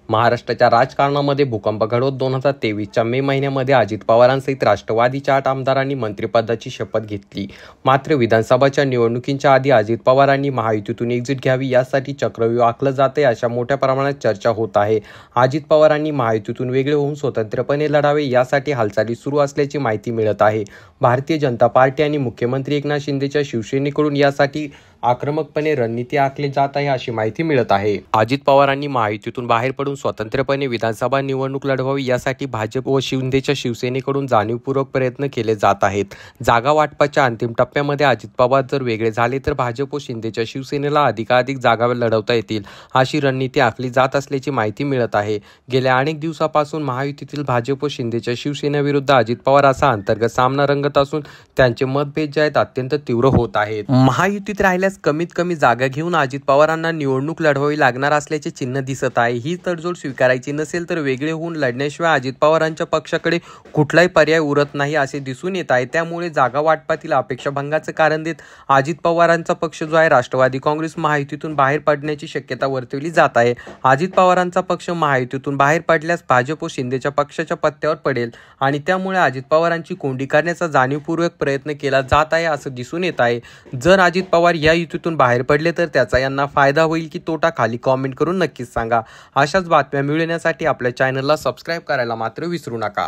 महाराष्ट्राच्या राजकारणामध्ये भूकंप घडवत 2023च्या मे महिन्यामध्ये अजित पवारांसहित राष्ट्रवादीच्या 8 आमदारांनी मंत्रिपदाची शपथ घेतली. मात्र विधानसभाच्या निवडणुकींच्या आधी अजित पवारांनी महायुतीतून एक्झिट घ्यावी यासाठी चक्रव्यूह आखलं जाते अशा मोठ्या प्रमाणात चर्चा होत आहे. अजित पवारांनी महायुतीतून वेगळे होऊन स्वतंत्रपणे लढावे यासाठी हालचाली सुरू असल्याची माहिती मिळत आहे. भारतीय जनता पार्टी आणि मुख्यमंत्री एकनाथ शिंदेच्या शिवसेनेकडून यासाठी आक्रमकपणे रणनीती आखली जात आहे अशी माहिती मिळत आहे. अजित पवारांनी महायुतीतून बाहेर पडून स्वतंत्रपणे विधानसभा निवडणूक लढवावी यासाठी भाजप व शिंदेच्या शिवसेनेकडून जाणीवपूर्वक प्रयत्न केले जात आहेत. जागा वाटपाच्या अंतिम टप्प्यामध्ये अजित पवार जर वेगळे झाले तर भाजप व शिंदेच्या शिवसेनेला अधिकाधिक जागा लढवता येतील अशी रणनीती आखली जात असल्याची माहिती मिळत आहे. गेल्या अनेक दिवसापासून महायुतीतील भाजप व शिंदेच्या शिवसेनेविरुद्ध अजित पवार असा अंतर्गत सामना रंगत असून त्यांचे मतभेद जे आहेत अत्यंत तीव्र होत आहेत. महायुतीत राहिल्यास कमीत कमी जागा घेऊन अजित पवारांना निवडणूक लढवावी लागणार असल्याचे चिन्ह दिसत आहे. ही तडजोड स्वीकारायची नसेल तर वेगळे होऊन लढण्याशिवाय अजित पवारांच्या पक्षाकडे कुठलाही पर्याय उरत नाही असे दिसून येत आहे. त्यामुळे जागा वाटपातील अपेक्षाभंगाचं कारण देत अजित पवारांचा पक्ष जो आहे राष्ट्रवादी काँग्रेस महायुतीतून बाहेर पडण्याची शक्यता वर्तवली जात आहे. अजित पवारांचा पक्ष महायुतीतून बाहेर पडल्यास भाजप व शिंदेच्या पक्षाच्या पत्त्यावर पडेल आणि त्यामुळे अजित पवारांची कोंडी करण्याचा जाणीवपूर्वक प्रयत्न केला जात आहे असं दिसून येत आहे. जर अजित पवार या युतीतून बाहेर पडले तर त्याचा यांना फायदा होईल की तोटा खाली कॉमेंट करून नक्कीच सांगा. अशाच बातम्या मिळवण्यासाठी आपल्या चॅनलला सबस्क्राईब करायला मात्र विसरू नका.